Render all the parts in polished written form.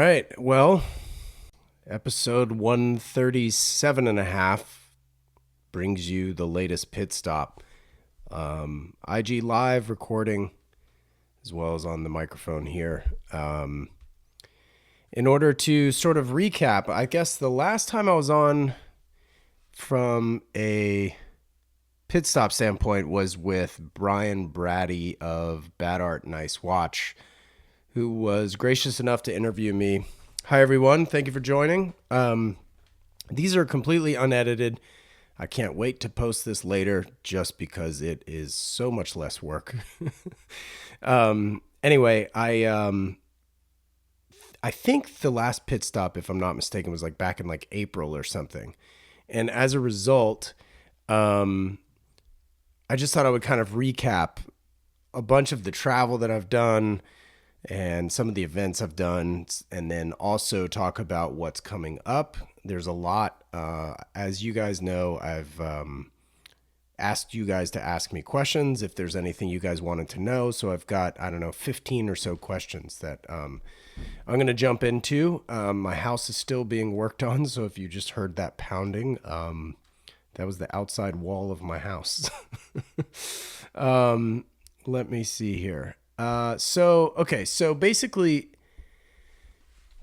right. Well, episode 137 and a half brings you the latest pit stop. IG live recording as well as on the microphone here. In order to sort of recap, I guess the last time I was on from a pit stop standpoint was with Brian Brady of Bad Art Nice Watch, who was gracious enough to interview me. Hi, everyone. Thank you for joining. These are completely unedited. I can't wait to post this later just because it is so much less work. Anyway, I think the last pit stop, if I'm not mistaken, was like back in like April or something. And as a result, I just thought I would kind of recap a bunch of the travel that I've done and some of the events I've done, and then also talk about what's coming up. There's a lot. As you guys know, I've asked you guys to ask me questions if there's anything you guys wanted to know. So I've got, 15 or so questions that I'm going to jump into. My house is still being worked on, so if you just heard that pounding, that was the outside wall of my house. Let me see here. So basically,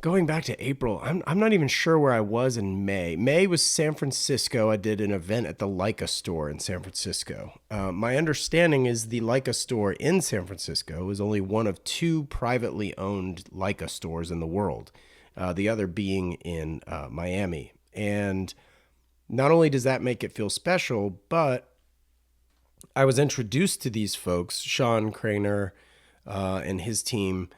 going back to April, I'm not even sure where I was in May. May was San Francisco. I did an event at the Leica store in San Francisco. My understanding is the Leica store in San Francisco is only one of two privately owned Leica stores in the world, the other being in Miami. And not only does that make it feel special, but I was introduced to these folks, Sean Craner and his team,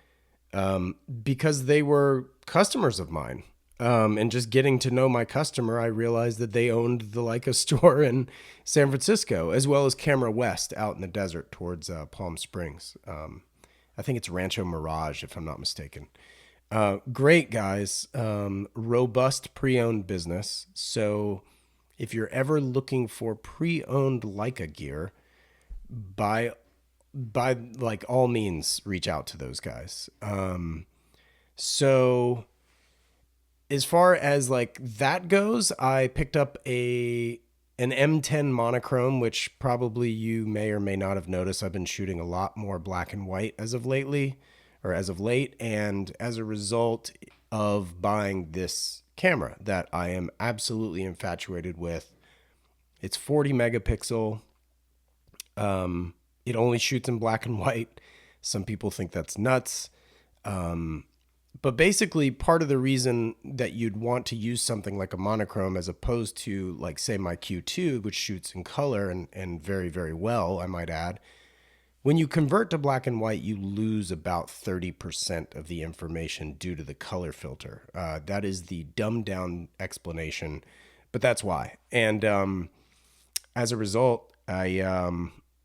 because they were customers of mine. And just getting to know my customer, I realized that they owned the Leica store in San Francisco, as well as Camera West out in the desert towards Palm Springs. I think it's Rancho Mirage, if I'm not mistaken. Great guys, robust pre-owned business. So if you're ever looking for pre-owned Leica gear, by like all means, reach out to those guys. So as far as like that goes, I picked up an M10 monochrome, which probably you may or may not have noticed. I've been shooting a lot more black and white as of late. And as a result of buying this camera that I am absolutely infatuated with, it's 40 megapixel. It only shoots in black and white. Some people think that's nuts. But basically, part of the reason that you'd want to use something like a monochrome as opposed to, like, say, my Q2, which shoots in color and very, very well, I might add, when you convert to black and white, you lose about 30% of the information due to the color filter. That is the dumbed down explanation, but that's why. And as a result,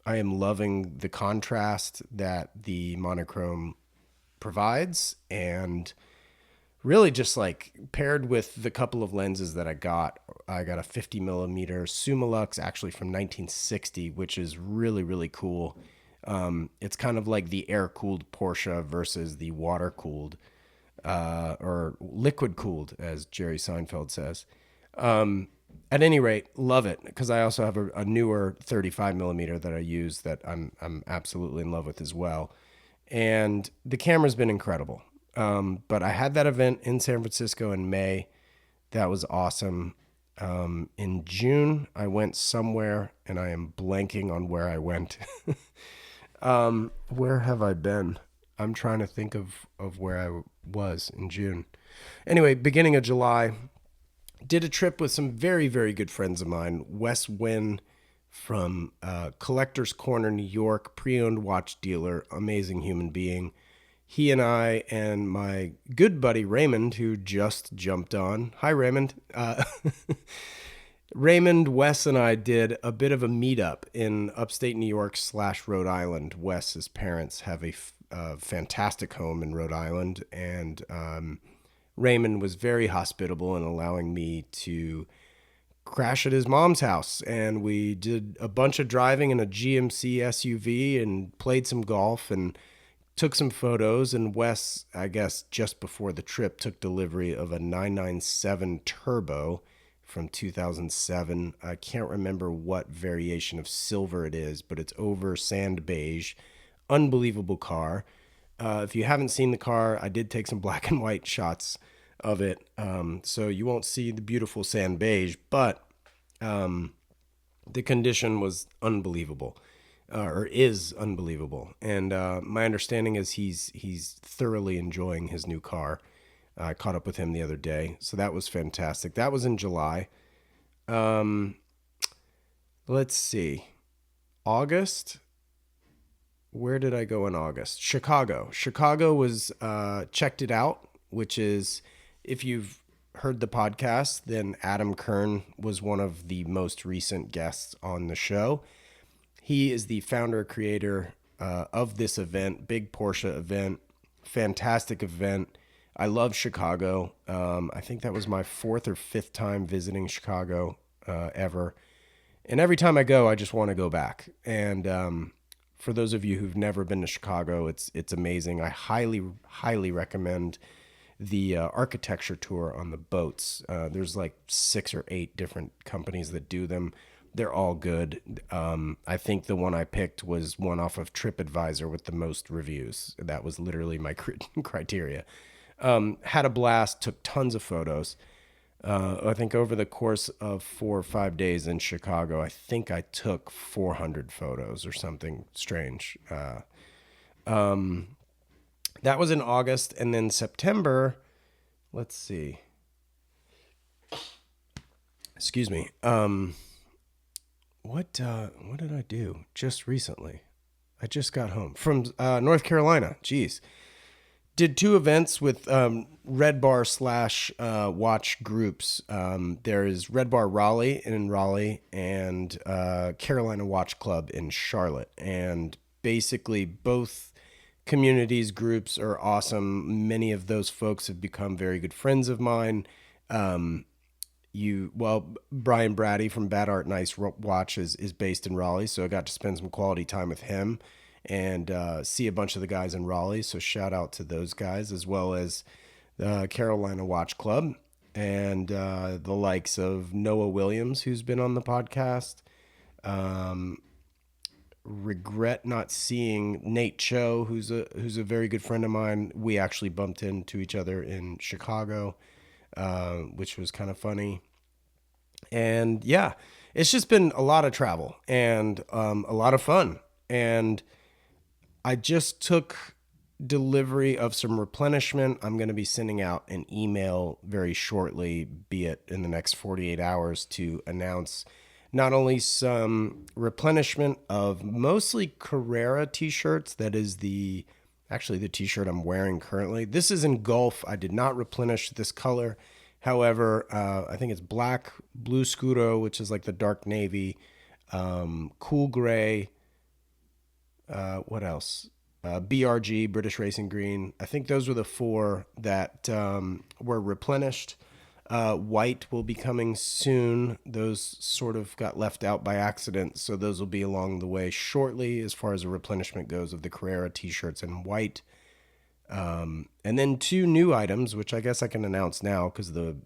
I am loving the contrast that the monochrome provides, and really just like paired with the couple of lenses that I got a 50 millimeter Summilux, actually from 1960, which is really, really cool. It's kind of like the air cooled Porsche versus the water cooled, or liquid cooled, as Jerry Seinfeld says. At any rate, love it, because I also have a newer 35 millimeter that I use that I'm absolutely in love with as well. And the camera's been incredible. But I had that event in San Francisco in May. That was awesome. In June, I went somewhere, and I am blanking on where I went. Where have I been? I'm trying to think of where I was in June. Anyway, beginning of July, did a trip with some very, very good friends of mine. Wes Wynn from Collector's Corner, New York, pre-owned watch dealer, amazing human being. He and I and my good buddy Raymond, who just jumped on. Hi, Raymond. Raymond, Wes, and I did a bit of a meetup in upstate New York / Rhode Island. Wes's parents have a fantastic home in Rhode Island, and Raymond was very hospitable in allowing me to crash at his mom's house. And we did a bunch of driving in a GMC SUV and played some golf and took some photos, and Wes, I guess just before the trip, took delivery of a 997 Turbo from 2007. I can't remember what variation of silver it is, but it's over sand beige. Unbelievable car. If you haven't seen the car, I did take some black and white shots of it. So you won't see the beautiful sand beige, but the condition was unbelievable, or is unbelievable. And my understanding is he's thoroughly enjoying his new car. I caught up with him the other day, so that was fantastic. That was in July. Let's see. August. Where did I go in August? Chicago. Chicago was Checked It Out, which is, if you've heard the podcast, then Adam Kern was one of the most recent guests on the show. He is the founder, creator of this event, big Porsche event, fantastic event. I love Chicago. I think that was my fourth or fifth time visiting Chicago ever. And every time I go, I just want to go back. And for those of you who've never been to Chicago, it's amazing. I highly recommend the architecture tour on the boats. There's like 6 or 8 different companies that do them. They're all good. I think the one I picked was one off of TripAdvisor with the most reviews. That was literally my criteria. Had a blast, took tons of photos. I think over the course of 4 or 5 days in Chicago, I think I took 400 photos or something strange. That was in August, and then September, let's see. Excuse me. What did I do just recently? I just got home from North Carolina. Jeez. Did 2 events with Red Bar / watch groups. There is Red Bar Raleigh in Raleigh and Carolina Watch Club in Charlotte. And basically both communities, groups are awesome. Many of those folks have become very good friends of mine. Brian Brady from Bad Art Nice Watch is based in Raleigh, so I got to spend some quality time with him and see a bunch of the guys in Raleigh. So shout out to those guys, as well as the Carolina Watch Club and the likes of Noah Williams, who's been on the podcast. Regret not seeing Nate Cho, who's a very good friend of mine. We actually bumped into each other in Chicago, which was kind of funny. And yeah, it's just been a lot of travel and a lot of fun. And I just took delivery of some replenishment. I'm going to be sending out an email very shortly, be it in the next 48 hours, to announce not only some replenishment of mostly Carrera t-shirts. That is actually the t-shirt I'm wearing currently. This is in Gulf. I did not replenish this color. However, I think it's black, blue Scuro, which is like the dark navy, cool gray. What else? BRG, British Racing Green. I think those were the 4 that were replenished. White will be coming soon. Those sort of got left out by accident, so those will be along the way shortly as far as the replenishment goes of the Carrera t-shirts in white. And then 2 new items, which I guess I can announce now because the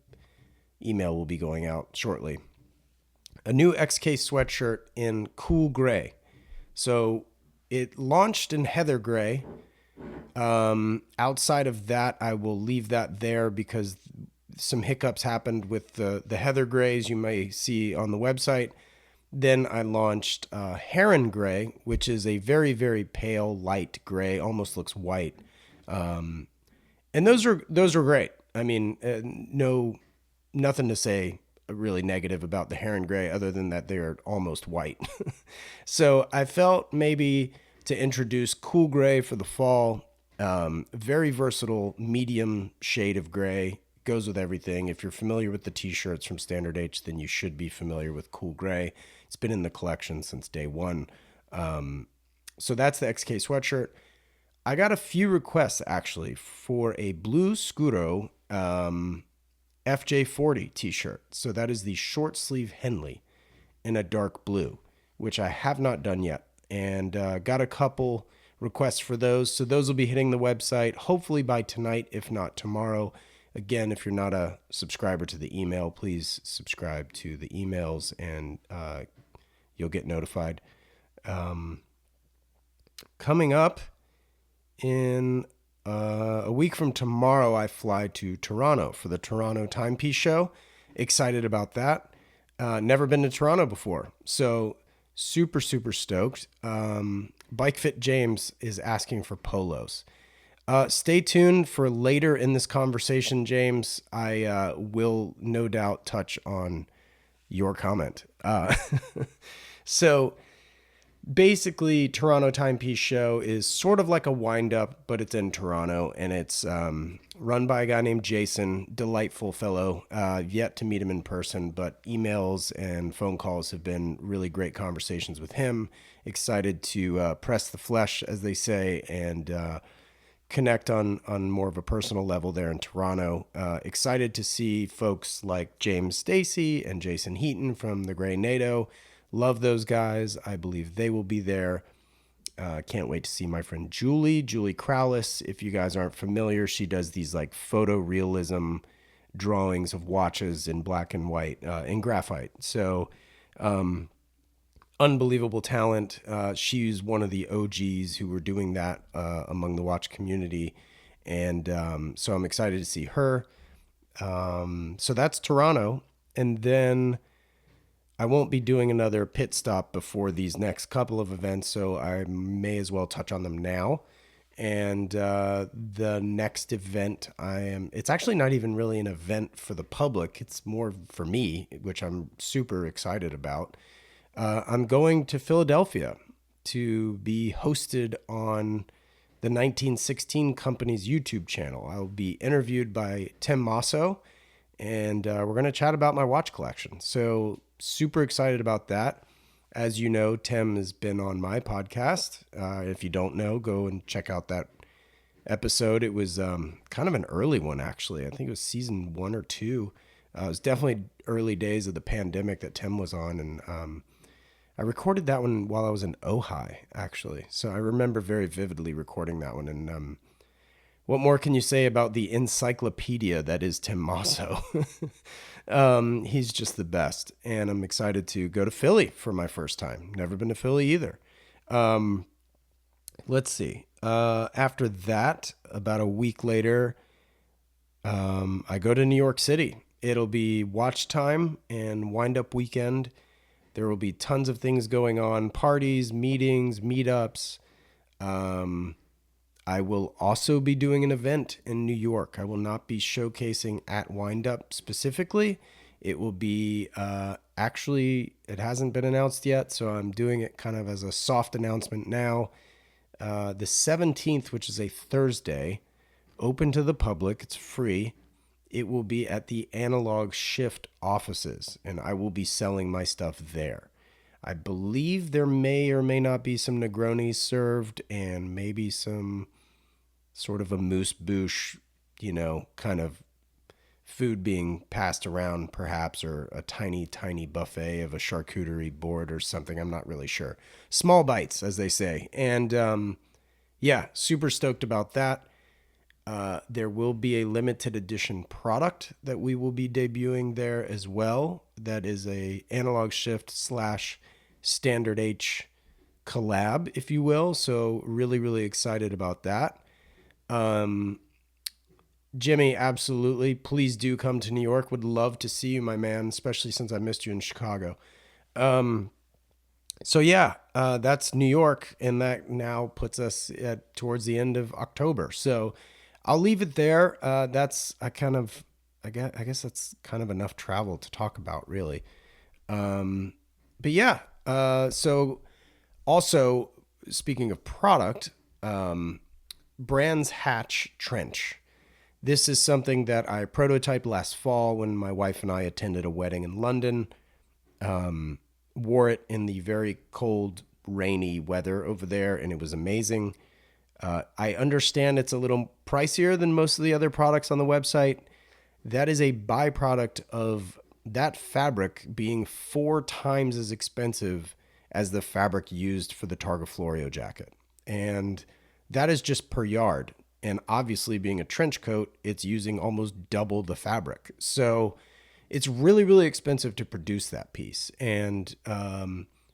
email will be going out shortly. A new XK sweatshirt in cool gray. So it launched in heather gray. Outside of that, I will leave that there because some hiccups happened with the heather grays you may see on the website. Then I launched heron gray, which is a very, very pale, light gray, almost looks white. And those are great. I mean, nothing to say really negative about the heron gray other than that they're almost white. So I felt maybe to introduce cool gray for the fall. Very versatile medium shade of gray, goes with everything. If you're familiar with the t-shirts from Standard H, then you should be familiar with cool gray. It's been in the collection since day one. So that's the XK sweatshirt. I got a few requests actually for a blue Scuro FJ40 t-shirt. So that is the short sleeve Henley in a dark blue, which I have not done yet. And got a couple requests for those. So those will be hitting the website hopefully by tonight, if not tomorrow. Again, if you're not a subscriber to the email, please subscribe to the emails and you'll get notified. Coming up in a week from tomorrow, I fly to Toronto for the Toronto Timepiece Show. Excited about that. Never been to Toronto before, so super, super stoked. Bike Fit James is asking for polos. Stay tuned for later in this conversation, James. I will no doubt touch on your comment. So basically, Toronto Timepiece Show is sort of like a wind-up, but it's in Toronto, and it's run by a guy named Jason, delightful fellow. Yet to meet him in person, but emails and phone calls have been really great conversations with him. Excited to press the flesh, as they say, and connect on more of a personal level there in Toronto. Excited to see folks like James Stacy and Jason Heaton from the Grey NATO. Love those guys. I believe they will be there. Can't wait to see my friend Julie Crowless. If you guys aren't familiar, she does these like photorealism drawings of watches in black and white, in graphite. So, unbelievable talent. She's one of the OGs who were doing that among the watch community. And so I'm excited to see her. So that's Toronto. And then I won't be doing another pit stop before these next couple of events, so I may as well touch on them now. And the next event it's actually not even really an event for the public. It's more for me, which I'm super excited about. I'm going to Philadelphia to be hosted on the 1916 Company's YouTube channel. I'll be interviewed by Tim Masso, and we're going to chat about my watch collection. So super excited about that. As you know, Tim has been on my podcast. If you don't know, go and check out that episode. It was kind of an early one, actually. I think it was season 1 or 2. It was definitely early days of the pandemic that Tim was on. And I recorded that one while I was in Ojai, actually. So I remember very vividly recording that one. And what more can you say about the encyclopedia that is Tim Masso? He's just the best. And I'm excited to go to Philly for my first time. Never been to Philly either. Let's see. After that, about a week later, I go to New York City. It'll be watch time and wind up weekend. There will be tons of things going on, parties, meetings, meetups. I will also be doing an event in New York. I will not be showcasing at Windup specifically. It will be, actually, it hasn't been announced yet, so I'm doing it kind of as a soft announcement now. The 17th, which is a Thursday, open to the public, it's free. It will be at the Analog Shift offices, and I will be selling my stuff there. I believe there may or may not be some Negronis served and maybe some sort of a moose bouche, kind of food being passed around perhaps, or a tiny, tiny buffet of a charcuterie board or something. I'm not really sure. Small bites, as they say. And yeah, super stoked about that. There will be a limited edition product that we will be debuting there as well. That is a Analog Shift / Standard H collab, if you will. So really, really excited about that. Jimmy, absolutely. Please do come to New York. Would love to see you, my man, especially since I missed you in Chicago. So yeah, that's New York, and that now puts us towards the end of October. So I'll leave it there. I guess that's kind of enough travel to talk about, really. But yeah, so also speaking of product, Brands Hatch Trench. This is something that I prototyped last fall when my wife and I attended a wedding in London. Wore it in the very cold, rainy weather over there, and it was amazing. I understand it's a little pricier than most of the other products on the website. That is a byproduct of that fabric being 4 times as expensive as the fabric used for the Targa Florio jacket. And that is just per yard. And obviously, being a trench coat, it's using almost double the fabric. So it's really, really expensive to produce that piece. And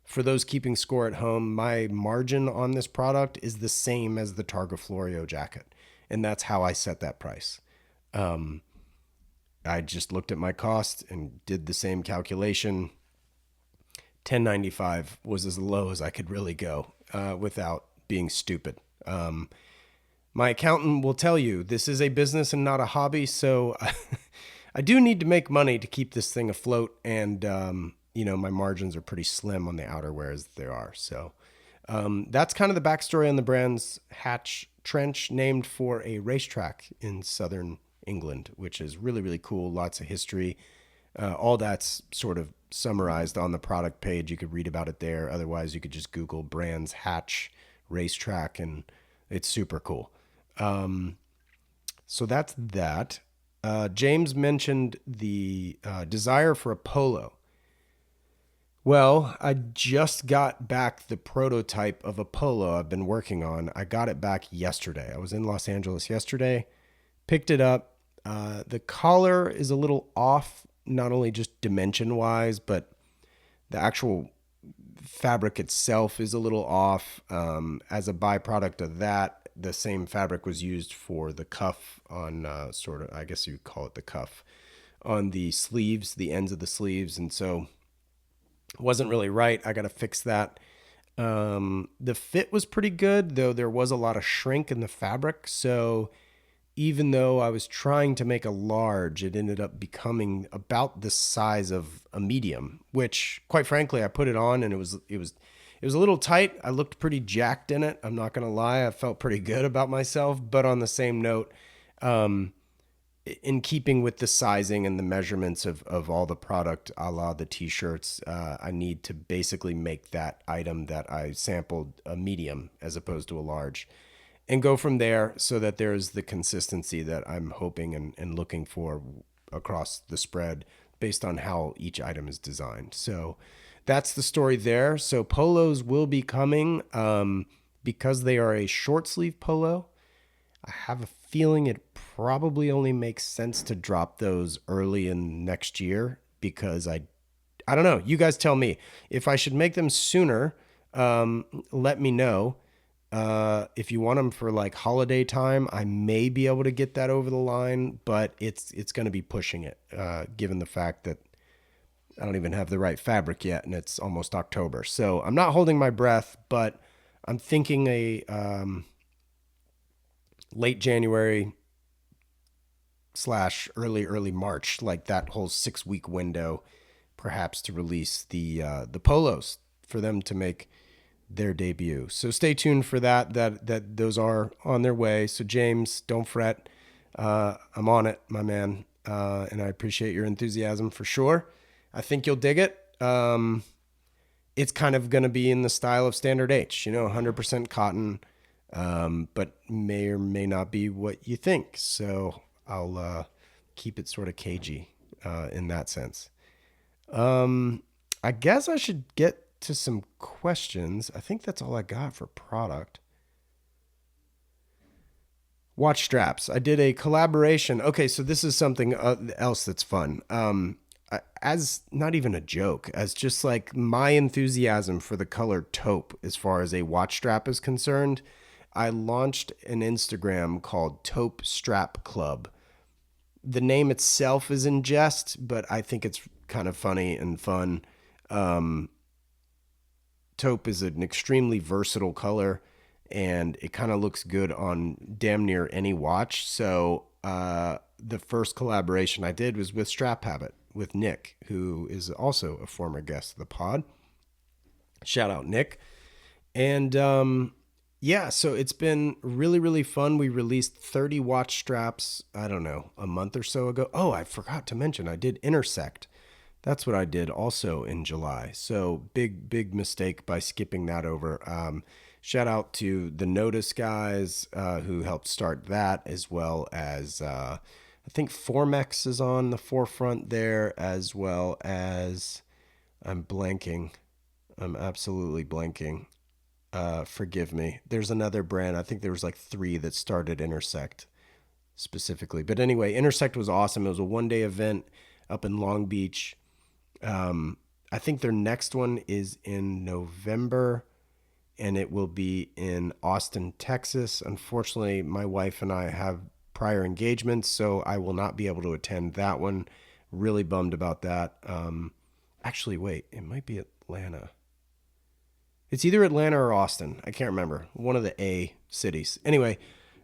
for those keeping score at home, my margin on this product is the same as the Targa Florio jacket. And that's how I set that price. I just looked at my cost and did the same calculation. 10.95 was as low as I could really go without being stupid. My accountant will tell you this is a business and not a hobby, so I do need to make money to keep this thing afloat, and my margins are pretty slim on the outerwear as they are. So that's kind of the backstory on the brand's Hatch Trench, named for a racetrack in southern England, which is really, really cool. Lots of history. All that's sort of summarized on the product page. You could read about it there. Otherwise, you could just Google brands Hatch Racetrack, and it's super cool. So that's that. James mentioned the desire for a polo. Well, I just got back the prototype of a polo I've been working on. I got it back yesterday. I was in Los Angeles yesterday, picked it up. The collar is a little off, not only just dimension wise, but the actual fabric itself is a little off. As a byproduct of that, the same fabric was used for the cuff on I guess you'd call it the cuff on the sleeves, the ends of the sleeves. And so it wasn't really right. I got to fix that. The fit was pretty good, though there was a lot of shrink in the fabric. So even though I was trying to make a large, it ended up becoming about the size of a medium, which quite frankly, I put it on and it was a little tight. I looked pretty jacked in it. I'm not going to lie. I felt pretty good about myself, but on the same note, in keeping with the sizing and the measurements of all the product, a la the t-shirts, I need to basically make that item that I sampled a medium as opposed to a large, and go from there so that there's the consistency that I'm hoping and looking for across the spread based on how each item is designed. So that's the story there. So polos will be coming because they are a short sleeve polo. I have a feeling it probably only makes sense to drop those early in next year because I don't know. You guys tell me if I should make them sooner. Let me know. If you want them for like holiday time, I may be able to get that over the line, but it's going to be pushing it, given the fact that I don't even have the right fabric yet and it's almost October. So I'm not holding my breath, but I'm thinking a late January / early March, like that whole 6-week window, perhaps to release the polos for them to make their debut. So stay tuned for that those are on their way. So James, don't fret. I'm on it, my man. And I appreciate your enthusiasm for sure. I think you'll dig it. It's kind of going to be in the style of Standard H, 100% cotton, but may or may not be what you think. So I'll keep it sort of cagey in that sense. I guess I should get to some questions. I think that's all I got for product. Watch straps. I did a collaboration. Okay, so this is something else that's fun. As not even a joke, as just like my enthusiasm for the color taupe as far as a watch strap is concerned, I launched an Instagram called Taupe Strap Club. The name itself is in jest, but I think it's kind of funny and fun. Taupe is an extremely versatile color, and it kind of looks good on damn near any watch. So the first collaboration I did was with Strap Habit with Nick, who is also a former guest of the pod. Shout out, Nick. And so it's been really, really fun. We released 30 watch straps, I don't know, a month or so ago. Oh, I forgot to mention, I did Intersect. That's what I did also in July. So big mistake by skipping that over. Shout out to the Notice guys who helped start that, as well as I think Formex is on the forefront there, as well as I'm blanking. I'm absolutely blanking. Forgive me. There's another brand. I think there was like 3 that started Intersect specifically. But anyway, Intersect was awesome. It was a 1-day event up in Long Beach. I think their next one is in November, and it will be in Austin, Texas. Unfortunately, my wife and I have prior engagements, so I will not be able to attend that one. Really bummed about that. Actually, wait, it might be Atlanta. It's either Atlanta or Austin. I can't remember. One of the A cities. Anyway,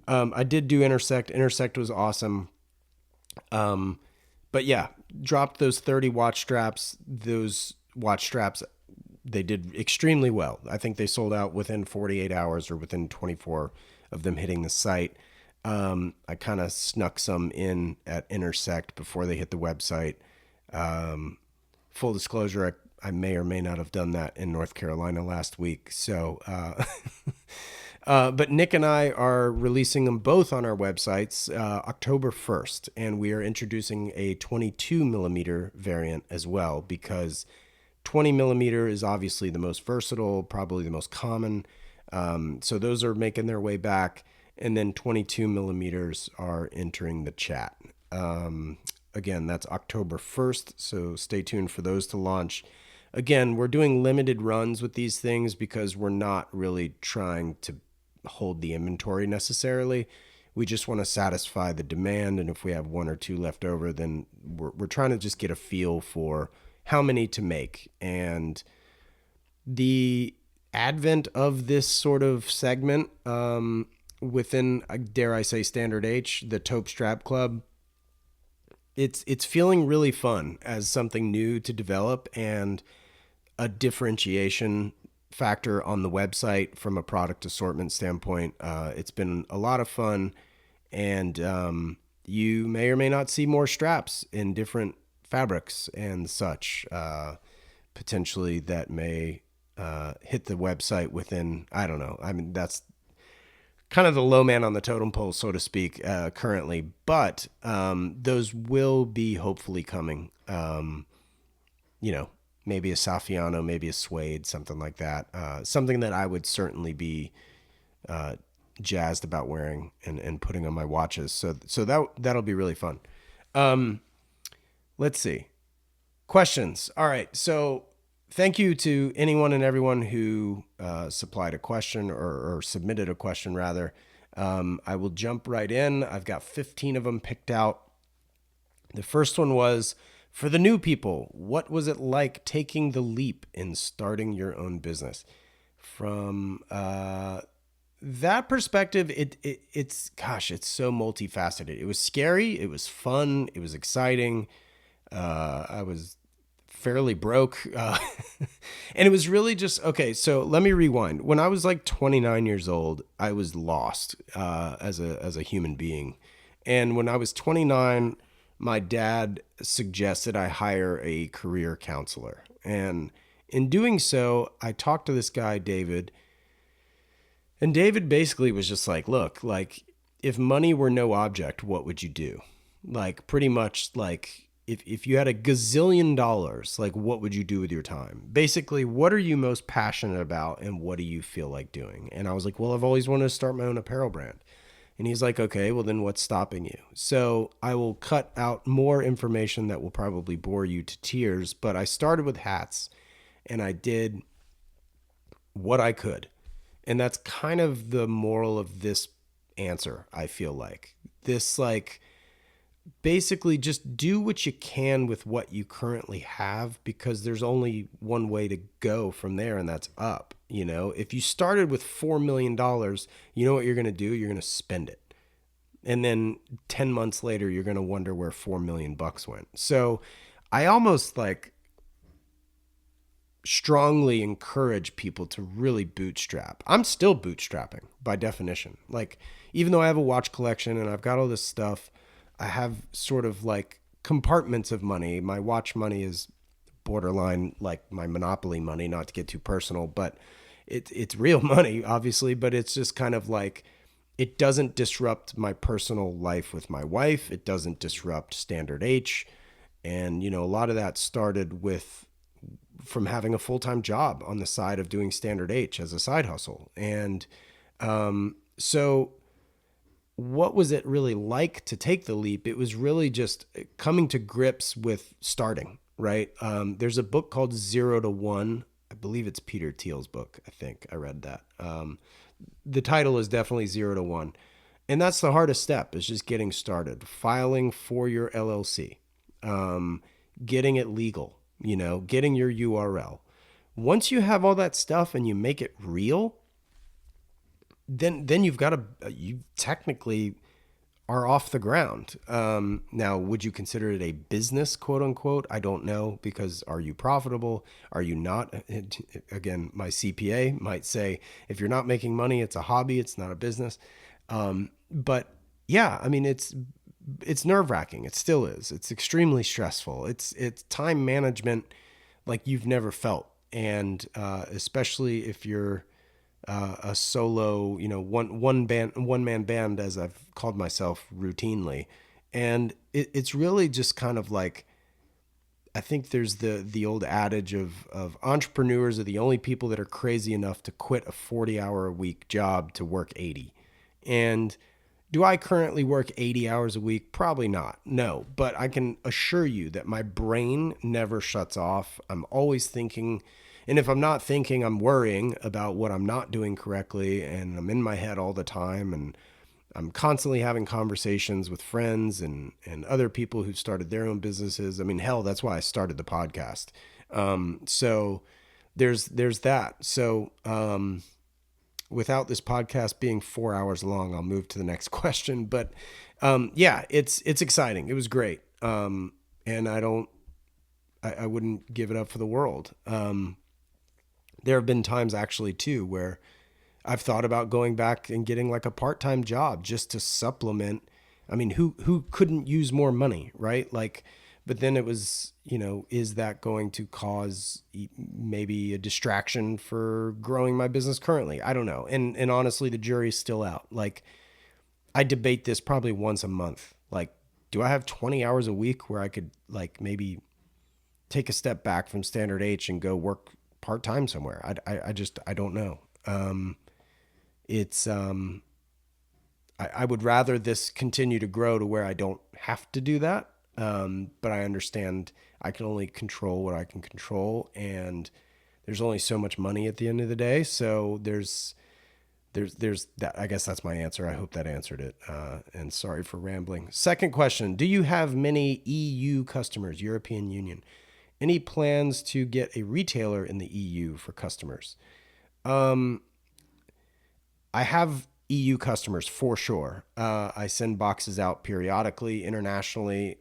I did do Intersect. Intersect was awesome. But yeah, dropped those 30 watch straps. Those watch straps, they did extremely well. I think they sold out within 48 hours or within 24 of them hitting the site. I kind of snuck some in at Intersect before they hit the website. Full disclosure, I may or may not have done that in North Carolina last week. So, but Nick and I are releasing them both on our websites October 1st, and we are introducing a 22 millimeter variant as well, because 20 millimeter is obviously the most versatile, probably the most common. So those are making their way back, and then 22 millimeters are entering the chat. Again, that's October 1st, so stay tuned for those to launch. Again, we're doing limited runs with these things because we're not really trying to hold the inventory necessarily. We just want to satisfy the demand, and if we have 1 or 2 left over, then we're trying to just get a feel for how many to make. And the advent of this sort of segment within, dare I say, Standard H, the Taupe Strap Club, it's feeling really fun as something new to develop and a differentiation factor on the website from a product assortment standpoint. It's been a lot of fun, and you may or may not see more straps in different fabrics and such, potentially that may hit the website within, I don't know. I mean, that's kind of the low man on the totem pole, so to speak, currently, but those will be hopefully coming. Maybe a Saffiano, maybe a suede, something like that. Something that I would certainly be jazzed about wearing and putting on my watches. So that'll be really fun. Let's see. Questions. All right. So thank you to anyone and everyone who supplied a question or submitted a question, rather. I will jump right in. I've got 15 of them picked out. The first one was, for the new people, what was it like taking the leap in starting your own business? From that perspective, it's so multifaceted. It was scary. It was fun. It was exciting. I was fairly broke. And it was really just, okay, so let me rewind. When I was like 29 years old, I was lost as a human being. And when I was 29, my dad suggested I hire a career counselor. And in doing so, I talked to this guy, David. And David basically was just like, look, like, if money were no object, what would you do? Like, pretty much like, if you had a gazillion dollars, like, what would you do with your time? Basically, what are you most passionate about and what do you feel like doing? And I was like, well, I've always wanted to start my own apparel brand. And he's like, okay, well, then what's stopping you? So I will cut out more information that will probably bore you to tears, but I started with hats and I did what I could. And that's kind of the moral of this answer, I feel like. This, like, basically just do what you can with what you currently have, because there's only one way to go from there, and that's up. You know, if you started with $4 million, you know what you're going to do? You're going to spend it. And then 10 months later, you're going to wonder where $4 million went. So I almost like strongly encourage people to really bootstrap. I'm still bootstrapping by definition. Like, even though I have a watch collection and I've got all this stuff, I have sort of like compartments of money. My watch money is borderline like my Monopoly money, not to get too personal, but it's real money, obviously, but it's just kind of like, it doesn't disrupt my personal life with my wife. It doesn't disrupt Standard H. And, you know, a lot of that started with from having a full-time job on the side of doing Standard H as a side hustle. And so what was it really like to take the leap? It was really just coming to grips with starting, right? There's a book called Zero to One. I believe it's Peter Thiel's book. I think I read that. The title is definitely Zero to One. And that's the hardest step, is just getting started, filing for your LLC, getting it legal, getting your URL. Once you have all that stuff and you make it real, then you technically are off the ground. Now, would you consider it a business, quote unquote? I don't know, because are you profitable? Are you not? Again, my CPA might say, if you're not making money, it's a hobby, it's not a business. But yeah, I mean, it's nerve-wracking. It still is. It's extremely stressful. It's time management like you've never felt. And especially if you're a solo, one man band, as I've called myself routinely. And it's really just kind of like, I think there's the old adage of entrepreneurs are the only people that are crazy enough to quit a 40-hour-a-week job to work 80. And do I currently work 80 hours a week? Probably not. No, but I can assure you that my brain never shuts off. I'm always thinking. And if I'm not thinking, I'm worrying about what I'm not doing correctly, and I'm in my head all the time, and I'm constantly having conversations with friends and other people who've started their own businesses. I mean, hell, that's why I started the podcast. So there's that. So without this podcast being 4 hours long, I'll move to the next question. But yeah, it's exciting. It was great. And I wouldn't give it up for the world. There have been times actually too where I've thought about going back and getting like a part-time job just to supplement. I mean, who couldn't use more money, right? Like, but then it was, is that going to cause maybe a distraction for growing my business currently? I don't know. And honestly, the jury's still out. Like, I debate this probably once a month. Like, do I have 20 hours a week where I could like maybe take a step back from Standard H and go work part-time somewhere? I don't know. I would rather this continue to grow to where I don't have to do that. But I understand I can only control what I can control, and there's only so much money at the end of the day. So there's that. I guess that's my answer. I hope that answered it. And sorry for rambling. Second question. Do you have many EU customers, European Union? Any plans to get a retailer in the EU for customers? I have EU customers for sure. I send boxes out periodically, internationally.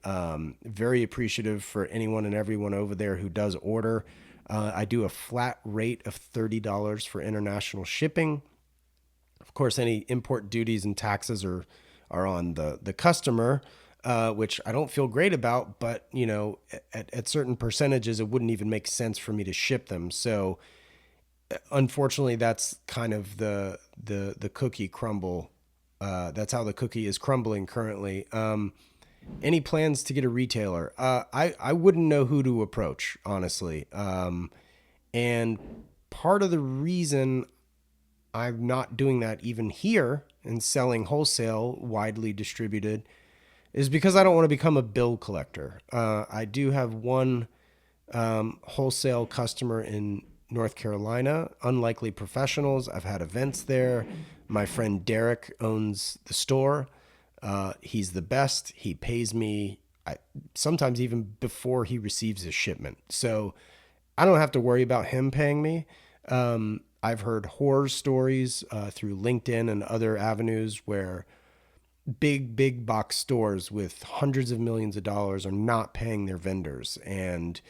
Very appreciative for anyone and everyone over there who does order. I do a flat rate of $30 for international shipping. Of course, any import duties and taxes are on the customer, which I don't feel great about, but at certain percentages, it wouldn't even make sense for me to ship them. So unfortunately, that's kind of the cookie crumble. That's how the cookie is crumbling currently. Any plans to get a retailer? I wouldn't know who to approach, honestly. And part of the reason I'm not doing that even here and selling wholesale widely distributed is because I don't want to become a bill collector. I do have one wholesale customer in North Carolina, Unlikely Professionals. I've had events there. My friend Derek owns the store. He's the best. He pays me sometimes even before he receives his shipment. So I don't have to worry about him paying me. I've heard horror stories through LinkedIn and other avenues where big box stores with hundreds of millions of dollars are not paying their vendors. And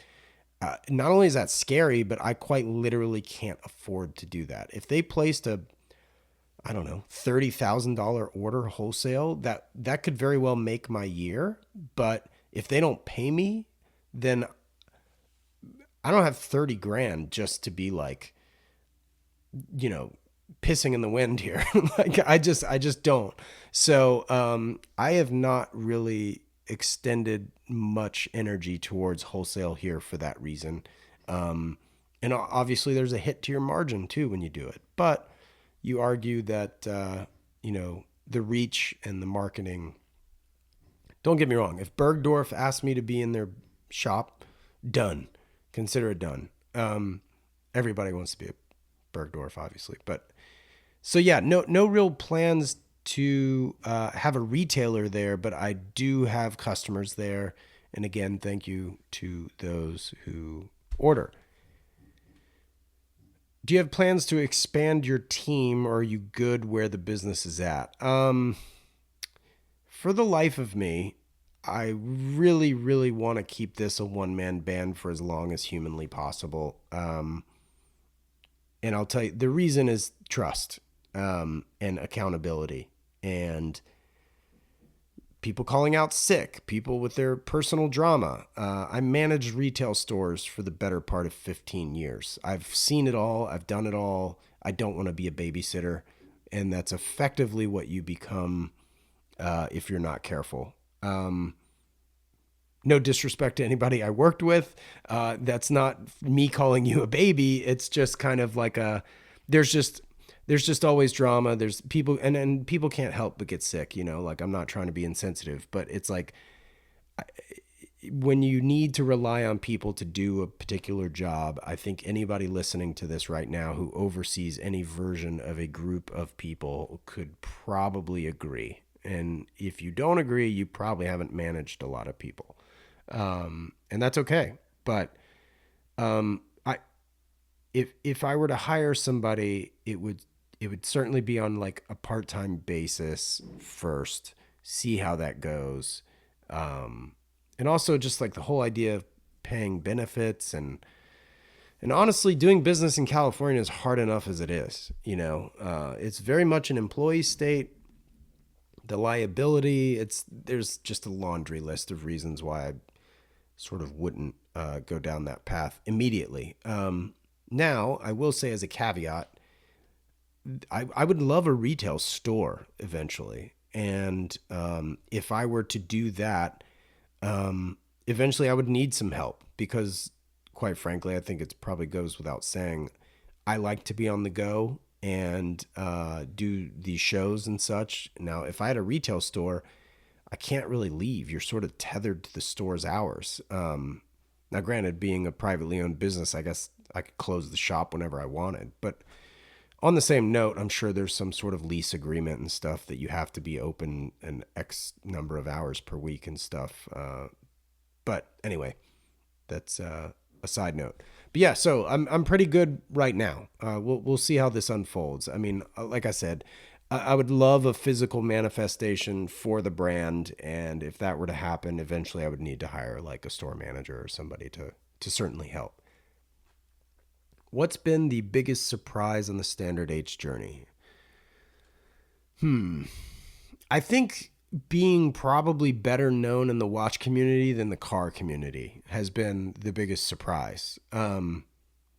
not only is that scary, but I quite literally can't afford to do that. If they placed a, I don't know, $30,000 order wholesale, that could very well make my year. But if they don't pay me, then I don't have 30 grand just to be like, pissing in the wind here. Like I just don't. So I have not really extended much energy towards wholesale here for that reason. And obviously there's a hit to your margin too when you do it. But you argue that, the reach and the marketing, don't get me wrong. If Bergdorf asked me to be in their shop, done. Consider it done. Everybody wants to be a Bergdorf, obviously. But so yeah, no real plans to have a retailer there, but I do have customers there. And again, thank you to those who order. Do you have plans to expand your team, or are you good where the business is at? For the life of me, I really, really want to keep this a one-man band for as long as humanly possible. And I'll tell you, the reason is trust, and accountability, and people calling out sick, people with their personal drama. I managed retail stores for the better part of 15 years. I've seen it all. I've done it all. I don't want to be a babysitter. And that's effectively what you become if you're not careful. No disrespect to anybody I worked with. That's not me calling you a baby. It's just kind of like there's just always drama. There's people, and people can't help but get sick, like I'm not trying to be insensitive, but it's like when you need to rely on people to do a particular job, I think anybody listening to this right now who oversees any version of a group of people could probably agree. And if you don't agree, you probably haven't managed a lot of people. And that's okay. But if I were to hire somebody, it would certainly be on like a part-time basis first, see how that goes. And also just like the whole idea of paying benefits, and honestly, doing business in California is hard enough as it is. It's very much an employee state. The liability, there's just a laundry list of reasons why I sort of wouldn't go down that path immediately. Now, I will say as a caveat, I would love a retail store eventually. And if I were to do that, eventually I would need some help because, quite frankly, I think it probably goes without saying, I like to be on the go and do these shows and such. Now, if I had a retail store, I can't really leave. You're sort of tethered to the store's hours. Now, granted, being a privately owned business, I guess I could close the shop whenever I wanted. But on the same note, I'm sure there's some sort of lease agreement and stuff that you have to be open an X number of hours per week and stuff. But anyway, that's a side note. But yeah, so I'm pretty good right now. We'll see how this unfolds. I mean, like I said, I would love a physical manifestation for the brand, and if that were to happen, eventually I would need to hire like a store manager or somebody to certainly help. What's been the biggest surprise on the Standard H journey? I think being probably better known in the watch community than the car community has been the biggest surprise.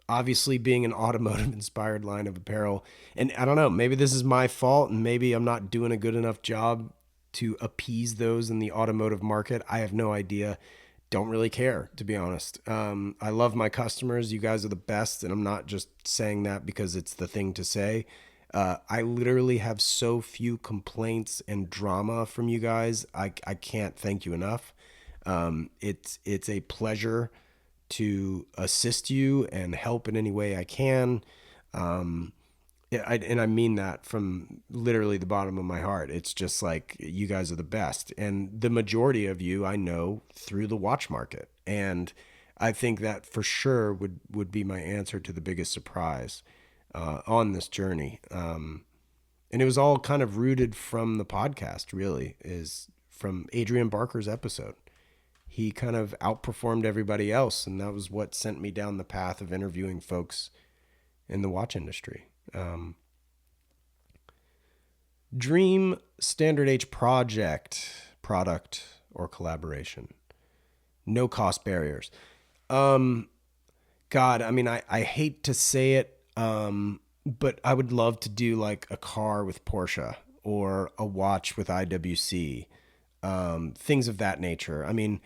Obviously being an automotive inspired line of apparel. And I don't know, maybe this is my fault and maybe I'm not doing a good enough job to appease those in the automotive market. I have no idea. Don't really care, to be honest. I love my customers. You guys are the best. And I'm not just saying that because it's the thing to say. I literally have so few complaints and drama from you guys. I can't thank you enough. It's a pleasure to assist you and help in any way I can. And I mean that from literally the bottom of my heart. It's just like, you guys are the best. And the majority of you I know through the watch market. And I think that for sure would be my answer to the biggest surprise on this journey. And it was all kind of rooted from the podcast, really, is from Adrian Barker's episode. He kind of outperformed everybody else, and that was what sent me down the path of interviewing folks in the watch industry. Dream Standard H project, product, or collaboration. No cost barriers. God, I mean, I hate to say it, but I would love to do like a car with Porsche or a watch with IWC, things of that nature. I mean,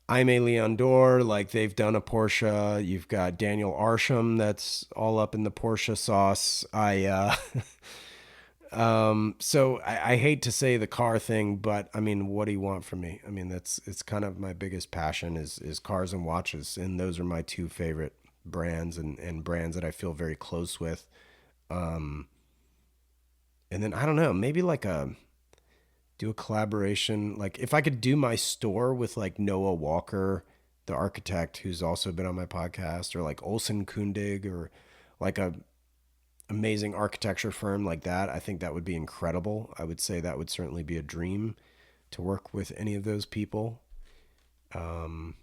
Aimé Leon Dore, like they've done a Porsche. You've got Daniel Arsham that's all up in the Porsche sauce. So I hate to say the car thing, but I mean, what do you want from me? I mean, it's kind of my biggest passion is cars and watches, and those are my two favorite brands and brands that I feel very close with. Um, and then I don't know, maybe like do a collaboration. Like if I could do my store with like Noah Walker, the architect who's also been on my podcast, or like Olson Kundig, or like a amazing architecture firm like that, I think that would be incredible. I would say that would certainly be a dream to work with any of those people. Um,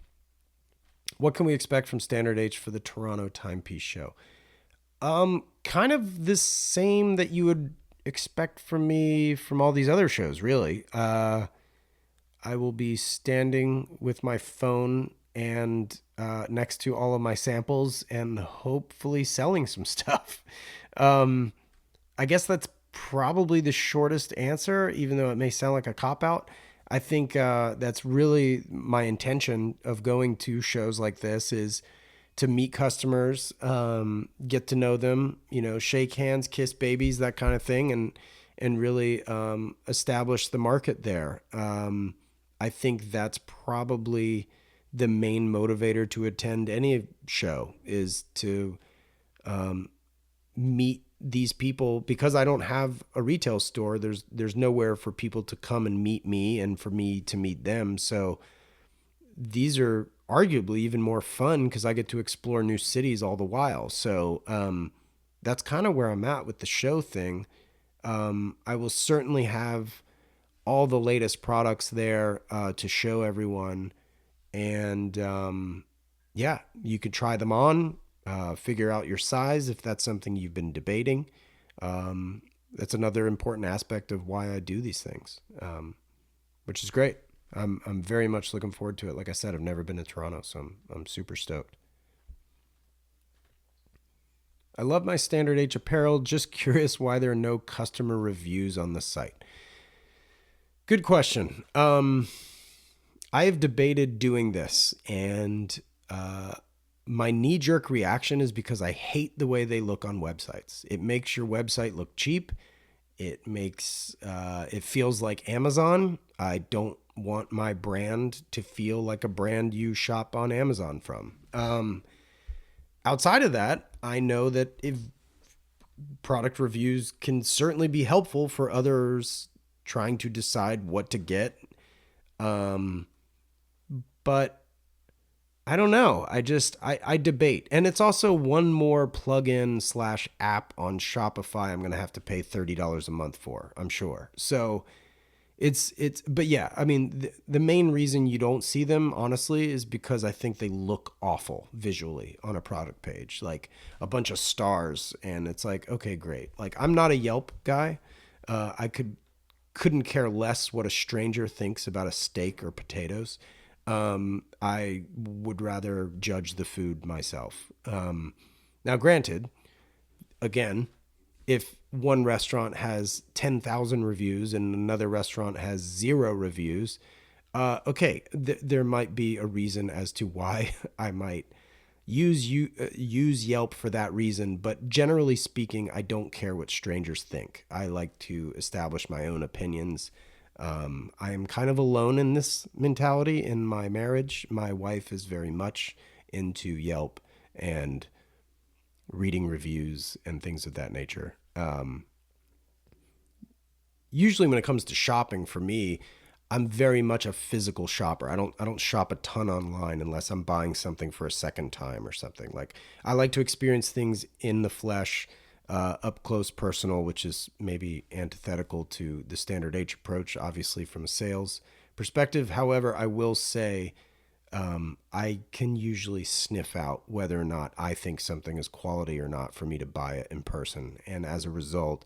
what can we expect from Standard H for the Toronto Timepiece Show? Kind of the same that you would expect from me from all these other shows, really. I will be standing with my phone and next to all of my samples and hopefully selling some stuff. Um, I guess that's probably the shortest answer, even though it may sound like a cop out. I think that's really my intention of going to shows like this is to meet customers, get to know them, shake hands, kiss babies, that kind of thing, and really establish the market there. I think that's probably the main motivator to attend any show is to meet these people because I don't have a retail store. There's nowhere for people to come and meet me and for me to meet them. So these are arguably even more fun because I get to explore new cities all the while. So that's kind of where I'm at with the show thing. I will certainly have all the latest products there to show everyone. And yeah, you could try them on, figure out your size if that's something you've been debating. That's another important aspect of why I do these things, which is great. I'm very much looking forward to it. Like I said, I've never been to Toronto, so I'm super stoked. I love my Standard H apparel. Just curious why there are no customer reviews on the site. Good question. I have debated doing this, and my knee jerk reaction is because I hate the way they look on websites. It makes your website look cheap. It feels like Amazon. I don't want my brand to feel like a brand you shop on Amazon from. Outside of that, I know that if product reviews can certainly be helpful for others trying to decide what to get. But I don't know. I debate. And it's also one more plugin / app on Shopify I'm going to have to pay $30 a month for, I'm sure. So but yeah, I mean, the main reason you don't see them, honestly, is because I think they look awful visually on a product page, like a bunch of stars. And it's like, okay, great. Like, I'm not a Yelp guy. Couldn't care less what a stranger thinks about a steak or potatoes. I would rather judge the food myself. Now, granted, again, if one restaurant has 10,000 reviews and another restaurant has 0 reviews, okay, there might be a reason as to why I might use Yelp for that reason. But generally speaking, I don't care what strangers think. I like to establish my own opinions. I am kind of alone in this mentality in my marriage. My wife is very much into Yelp and reading reviews and things of that nature. Usually when it comes to shopping for me, I'm very much a physical shopper. I don't shop a ton online unless I'm buying something for a second time or something. Like, I like to experience things in the flesh, up close, personal, which is maybe antithetical to the Standard H approach, obviously from a sales perspective. However, I will say I can usually sniff out whether or not I think something is quality or not for me to buy it in person. And as a result,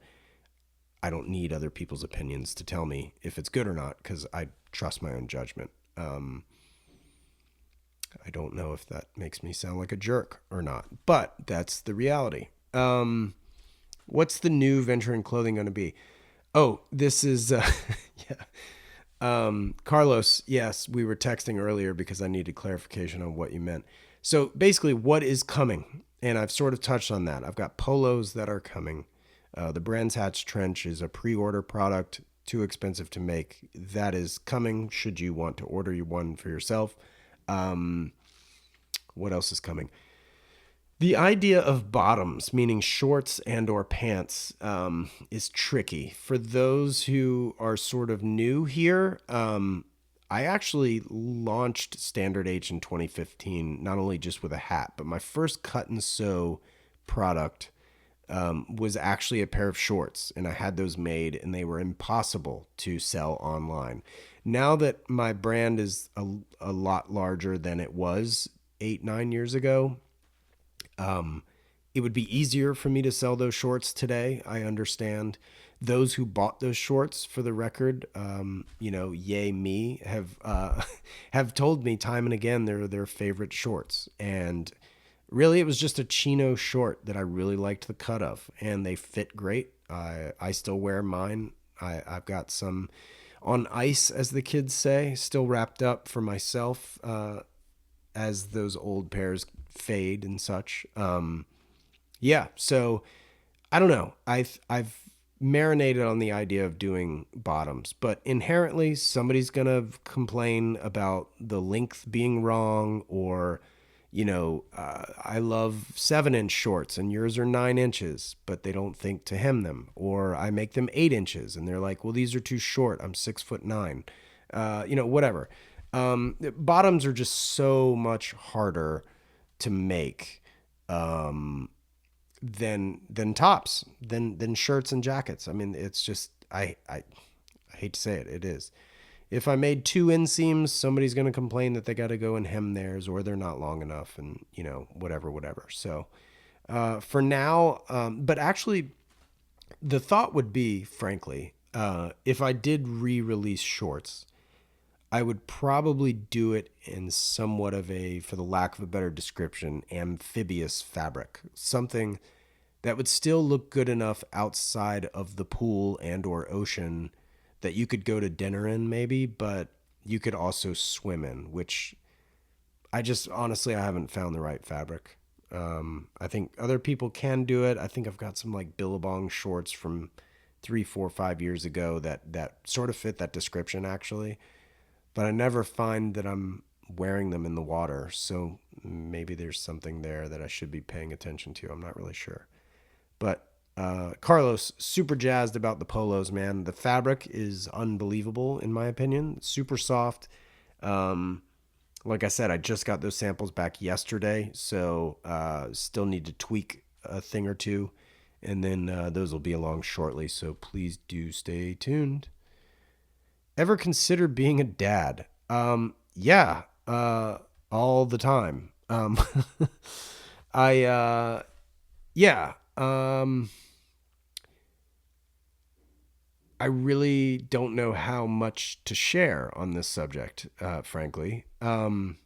I don't need other people's opinions to tell me if it's good or not because I trust my own judgment. I don't know if that makes me sound like a jerk or not, but that's the reality. What's the new venture in clothing going to be? Oh, this is, yeah. Carlos, yes, we were texting earlier because I needed clarification on what you meant. So basically, what is coming? And I've sort of touched on that. I've got polos that are coming. The Brands Hatch Trench is a pre-order product, too expensive to make. That is coming. Should you want to order one for yourself? What else is coming? The idea of bottoms, meaning shorts and or pants, is tricky. For those who are sort of new here, I actually launched Standard H in 2015, not only just with a hat, but my first cut and sew product was actually a pair of shorts, and I had those made, and they were impossible to sell online. Now that my brand is a lot larger than it was 8, 9 years ago, it would be easier for me to sell those shorts today. I understand those who bought those shorts, for the record, yay me, have have told me time and again they're their favorite shorts. And really, it was just a chino short that I really liked the cut of, and they fit great. I still wear mine. I've got some on ice, as the kids say, still wrapped up for myself, as those old pairs fade and such. Yeah, so I don't know. I've marinated on the idea of doing bottoms, but inherently somebody's gonna complain about the length being wrong, or I love 7-inch shorts and yours are 9 inches, but they don't think to hem them, or I make them 8 inches and they're like, well, these are too short. I'm 6'9". Whatever. Bottoms are just so much harder to make than tops, than shirts and jackets. I mean, it's just I hate to say it, it is. If I made 2 inseams, somebody's going to complain that they got to go and hem theirs, or they're not long enough, and whatever. So for now, but actually, the thought would be, frankly, if I did re-release shorts, I would probably do it in somewhat of a, for the lack of a better description, amphibious fabric. Something that would still look good enough outside of the pool and or ocean that you could go to dinner in maybe, but you could also swim in, which I just, honestly, I haven't found the right fabric. I think other people can do it. I think I've got some like Billabong shorts from 3, 4, 5 years ago that sort of fit that description actually, but I never find that I'm wearing them in the water. So maybe there's something there that I should be paying attention to. I'm not really sure. But Carlos, super jazzed about the polos, man. The fabric is unbelievable, in my opinion. Super soft. Like I said, I just got those samples back yesterday, so still need to tweak a thing or two, and then those will be along shortly. So please do stay tuned. Ever consider being a dad? Yeah, all the time. Yeah. I really don't know how much to share on this subject, frankly. I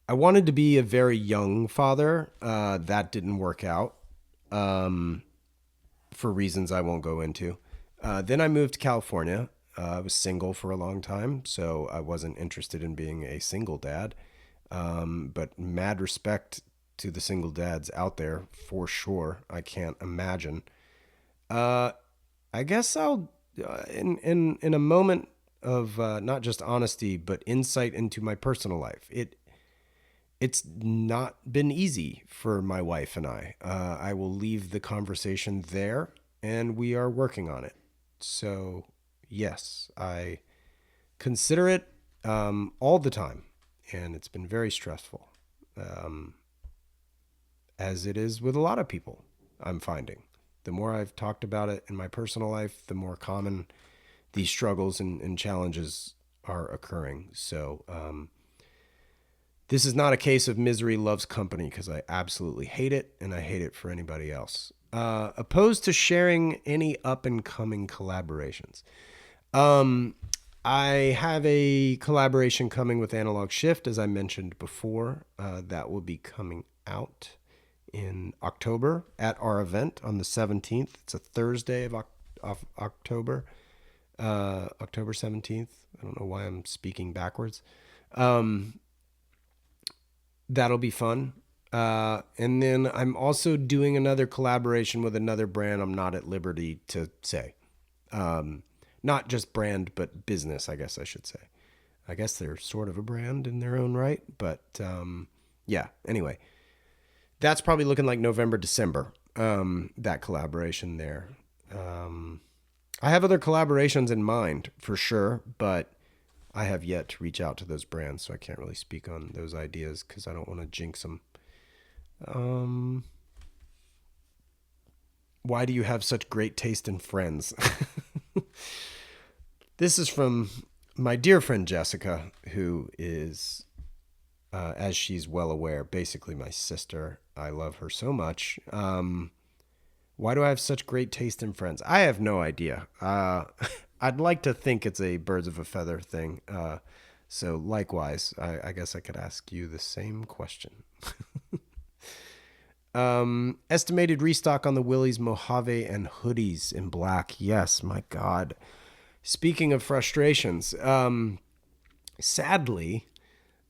wanted to be a very young father. That didn't work out for reasons I won't go into. Then I moved to California. I was single for a long time, so I wasn't interested in being a single dad. But mad respect to the single dads out there, for sure. I can't imagine. I guess I'll, in a moment of not just honesty but insight into my personal life. It's not been easy for my wife and I. I will leave the conversation there, and we are working on it. So yes, I consider it all the time, and it's been very stressful, as it is with a lot of people. I'm finding. The more I've talked about it in my personal life, the more common these struggles and challenges are occurring. So this is not a case of misery loves company, because I absolutely hate it, and I hate it for anybody else. Opposed to sharing any up-and-coming collaborations. I have a collaboration coming with Analog Shift, as I mentioned before. That will be coming out in October at our event on the 17th. It's a Thursday of October. October 17th. I don't know why I'm speaking backwards. Um, that'll be fun. And then I'm also doing another collaboration with another brand I'm not at liberty to say. Not just brand, but business, I guess I should say. I guess they're sort of a brand in their own right. But yeah, anyway, that's probably looking like November, December, that collaboration there. I have other collaborations in mind for sure, but I have yet to reach out to those brands, so I can't really speak on those ideas because I don't want to jinx them. Why do you have such great taste in friends? This is from my dear friend Jessica, who is, as she's well aware, basically my sister. I love her so much. Why do I have such great taste in friends? I have no idea. I'd like to think it's a birds of a feather thing. So likewise, I guess I could ask you the same question. Estimated restock on the Willys Mojave and hoodies in black. Yes, my God. Speaking of frustrations, sadly,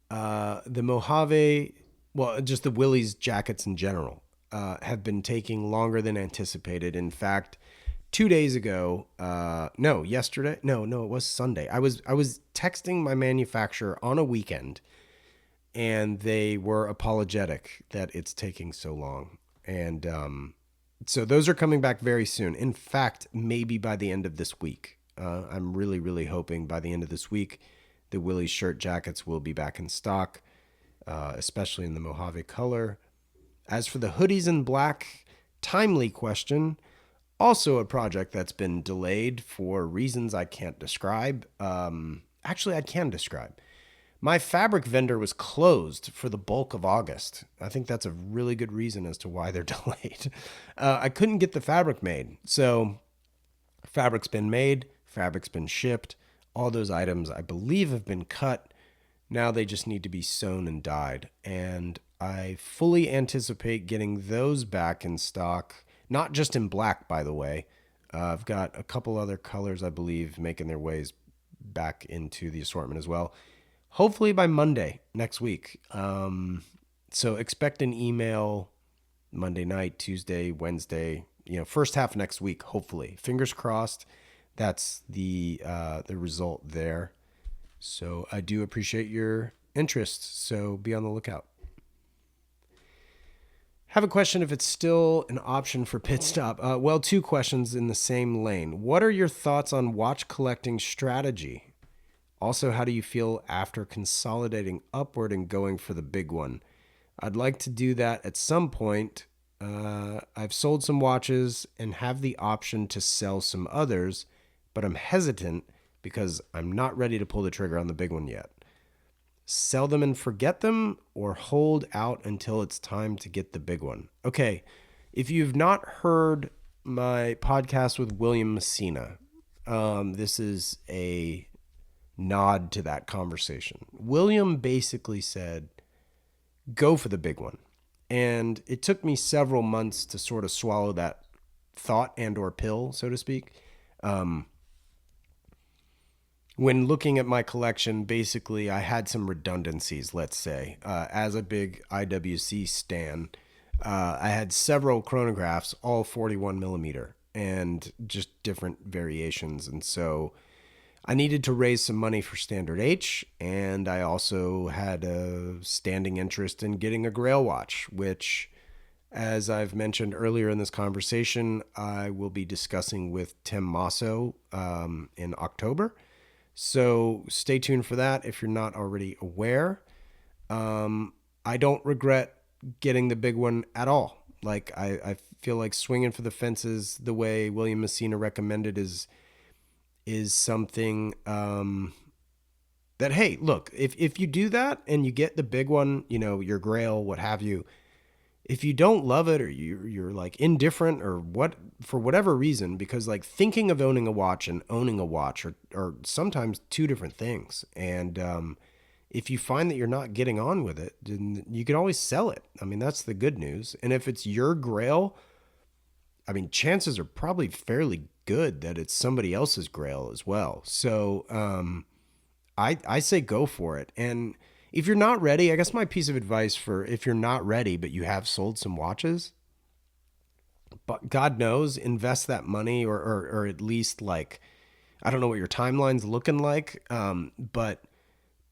the Mojave, well, just the Willys jackets in general, have been taking longer than anticipated. In fact, 2 days ago, no, yesterday, no, it was Sunday. I was texting my manufacturer on a weekend, and they were apologetic that it's taking so long. And so those are coming back very soon. In fact, maybe by the end of this week. I'm really, really hoping by the end of this week, the Willys shirt jackets will be back in stock, especially in the Mojave color. As for the hoodies in black, timely question. Also a project that's been delayed for reasons I can't describe. Actually, I can describe. My fabric vendor was closed for the bulk of August. I think that's a really good reason as to why they're delayed. I couldn't get the fabric made. So fabric's been made, fabric's been shipped. All those items, I believe, have been cut. Now they just need to be sewn and dyed. And I fully anticipate getting those back in stock, not just in black, by the way. I've got a couple other colors, I believe, making their ways back into the assortment as well. Hopefully by Monday next week. So expect an email Monday night, Tuesday, Wednesday, first half next week, hopefully. Fingers crossed. That's the result there. So I do appreciate your interest. So be on the lookout. Have a question if it's still an option for pit stop. Well, two questions in the same lane. What are your thoughts on watch collecting strategy? Also, how do you feel after consolidating upward and going for the big one? I'd like to do that at some point. I've sold some watches and have the option to sell some others, but I'm hesitant because I'm not ready to pull the trigger on the big one yet. Sell them and forget them, or hold out until it's time to get the big one? Okay, if you've not heard my podcast with William Messina, this is a nod to that conversation. William basically said, go for the big one. And it took me several months to sort of swallow that thought and or pill, so to speak. When looking at my collection, basically I had some redundancies, let's say. As a big IWC stan, I had several chronographs, all 41 millimeter, and just different variations. And so I needed to raise some money for Standard H, and I also had a standing interest in getting a Grail watch, which, as I've mentioned earlier in this conversation, I will be discussing with Tim Masso in October. So stay tuned for that if you're not already aware. I don't regret getting the big one at all. Like I feel like swinging for the fences the way William Messina recommended is something that, hey, look, if you do that and you get the big one, your Grail, what have you, if you don't love it, or you're like indifferent, or what, for whatever reason, because like thinking of owning a watch and owning a watch are sometimes two different things. And if you find that you're not getting on with it, then you can always sell it. I mean, that's the good news. And if it's your Grail, I mean, chances are probably fairly good that it's somebody else's grail as well. So I say go for it. And if you're not ready, I guess my piece of advice for if you're not ready but you have sold some watches, but God knows, invest that money or at least like, I don't know what your timeline's looking like, but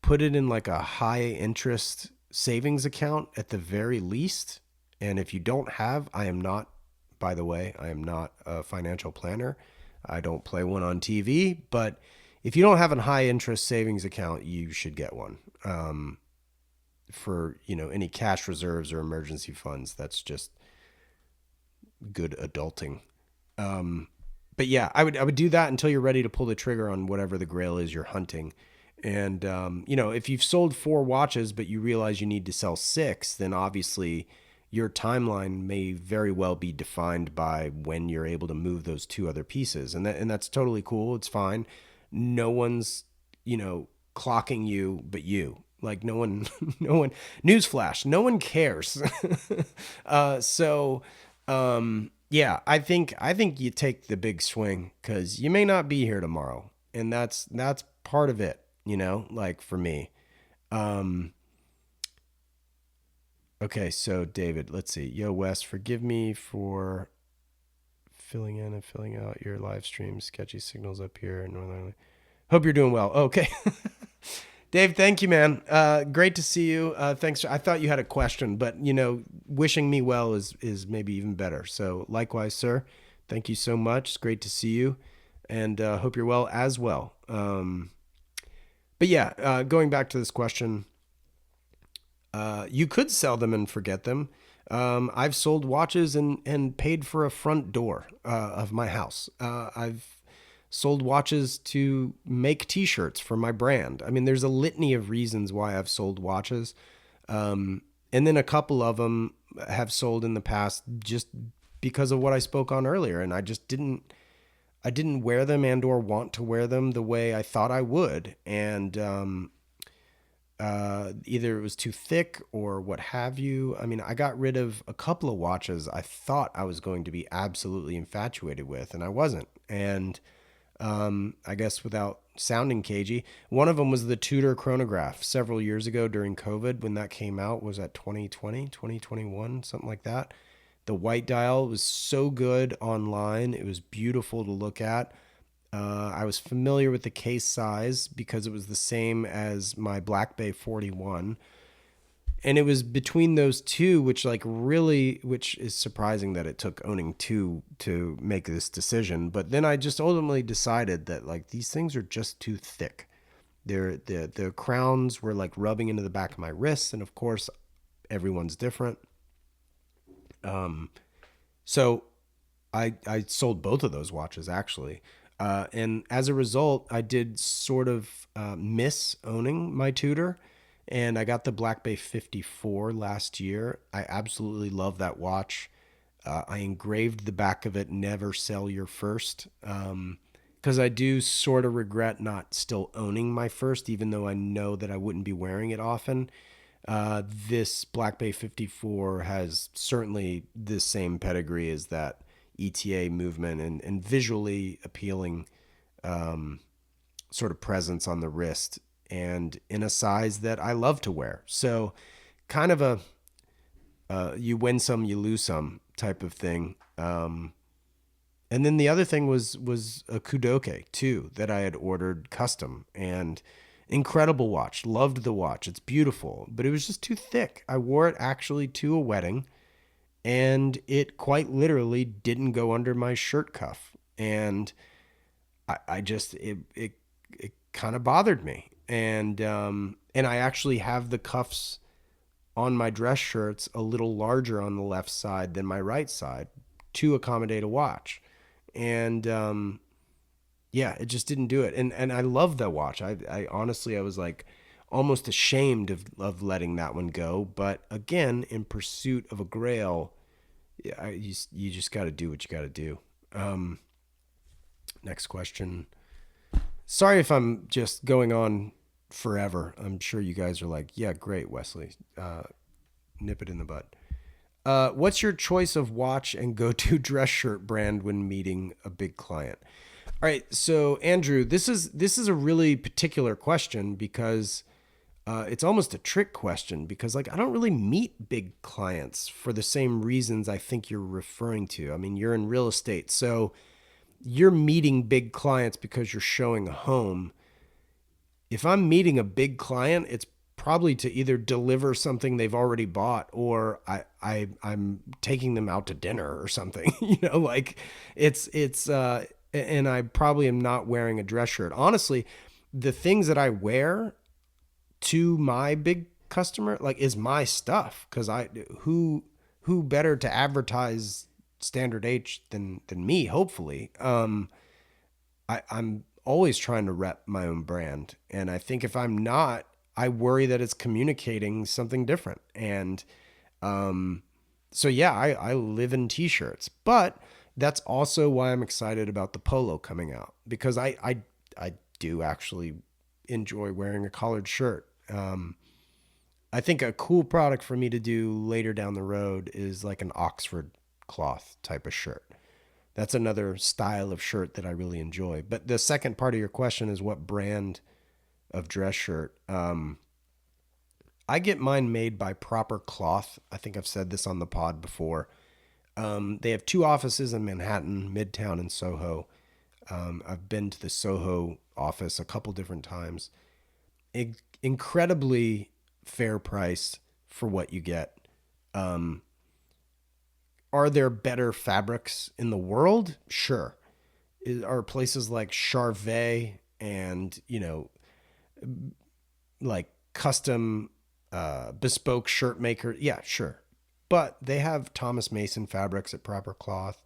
put it in like a high interest savings account at the very least. And if you don't have, I am not, by the way, I am not a financial planner. I don't play one on TV, but if you don't have a high interest savings account, you should get one. For, any cash reserves or emergency funds. That's just good adulting. But yeah, I would do that until you're ready to pull the trigger on whatever the grail is you're hunting. And if you've sold 4 watches but you realize you need to sell 6, then obviously your timeline may very well be defined by when you're able to move those 2 other pieces, and that's totally cool. It's fine. No one's clocking you but you. Like no one, no one. Newsflash: no one cares. Yeah, I think you take the big swing because you may not be here tomorrow, and that's part of it. Like for me. Okay, so David, let's see. Yo, Wes, forgive me for filling in and filling out your live stream. Sketchy signals up here in Northern Ireland. Hope you're doing well. Okay. Dave, thank you, man. Great to see you. Thanks. I thought you had a question, but wishing me well is maybe even better. So likewise, sir. Thank you so much. It's great to see you, and hope you're well as well. But yeah, going back to this question, you could sell them and forget them. I've sold watches and paid for a front door of my house. I've sold watches to make t-shirts for my brand. I mean, there's a litany of reasons why I've sold watches. And then a couple of them have sold in the past just because of what I spoke on earlier. And I didn't wear them and or want to wear them the way I thought I would. And either it was too thick or what have you. I mean, I got rid of a couple of watches I thought I was going to be absolutely infatuated with, and I wasn't. And I guess without sounding cagey, one of them was the Tudor chronograph several years ago during COVID when that came out. Was that 2020, 2021, something like that? The white dial was so good online. It was beautiful to look at. I was familiar with the case size because it was the same as my Black Bay 41. And it was between those two, which is surprising that it took owning 2 to make this decision. But then I just ultimately decided that like these things are just too thick. The crowns were like rubbing into the back of my wrists. And of course, everyone's different. So I sold both of those watches actually. And as a result, I did sort of miss owning my Tudor. And I got the Black Bay 54 last year. I absolutely love that watch. I engraved the back of it, never sell your first. Because I do sort of regret not still owning my first, even though I know that I wouldn't be wearing it often. This Black Bay 54 has certainly the same pedigree as that ETA movement and visually appealing sort of presence on the wrist, and in a size that I love to wear. So kind of a you win some, you lose some type of thing. And then the other thing was a Kudoke too that I had ordered custom, and incredible watch. Loved the watch. It's beautiful, but it was just too thick. I wore it actually to a wedding, and it quite literally didn't go under my shirt cuff. And I just, it kind of bothered me. And I actually have the cuffs on my dress shirts a little larger on the left side than my right side to accommodate a watch. And yeah, it just didn't do it. And I love that watch. I honestly, I was like almost ashamed of letting that one go. But again, in pursuit of a grail, you just got to do what you got to do. Next question. Sorry if I'm just going on forever. I'm sure you guys are like, yeah, great, Wesley. Nip it in the bud. What's your choice of watch and go-to dress shirt brand when meeting a big client? All right, so Andrew, this is a really particular question because it's almost a trick question because like I don't really meet big clients for the same reasons I think you're referring to. I mean, you're in real estate, so you're meeting big clients because you're showing a home. If I'm meeting a big client, it's probably to either deliver something they've already bought or I'm taking them out to dinner or something. Like it's and I probably am not wearing a dress shirt. Honestly, the things that I wear to my big customer like is my stuff because I who better to advertise Standard H than me, hopefully. I'm always trying to rep my own brand. And I think if I'm not, I worry that it's communicating something different. And so, yeah, I live in t-shirts. But that's also why I'm excited about the polo coming out because I do actually enjoy wearing a collared shirt. I think a cool product for me to do later down the road is like an Oxford cloth type of shirt. That's another style of shirt that I really enjoy. But the second part of your question is what brand of dress shirt? I get mine made by Proper Cloth. I think I've said this on the pod before. They have two offices in Manhattan, Midtown, and Soho. I've been to the Soho office a couple different times. Incredibly fair price for what you get. Are there better fabrics in the world? Sure. Are places like Charvet and, like custom bespoke shirt maker? Yeah, sure. But they have Thomas Mason fabrics at Proper Cloth.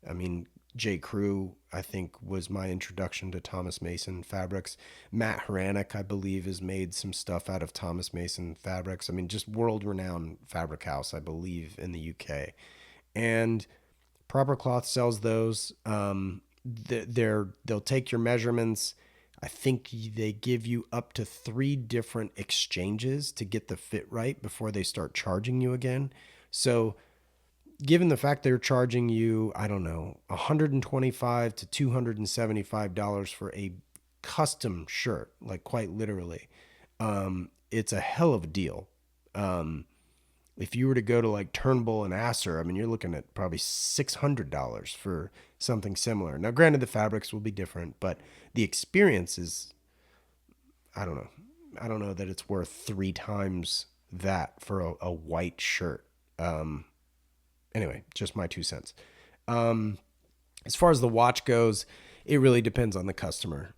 I mean, J. Crew, I think, was my introduction to Thomas Mason fabrics. Matt Hranek, I believe, has made some stuff out of Thomas Mason fabrics. I mean, just world-renowned fabric house, I believe, in the UK. And Proper Cloth sells those. They'll take your measurements. I think they give you up to 3 different exchanges to get the fit right before they start charging you again. So given the fact they're charging you, I don't know, $125 to $275 for a custom shirt, like quite literally, it's a hell of a deal. If you were to go to like Turnbull and Asser, I mean, you're looking at probably $600 for something similar. Now, granted, the fabrics will be different, but the experience is, I don't know. I don't know that it's worth 3 times that for a white shirt. Anyway, just my 2 cents. As far as the watch goes, it really depends on the customer.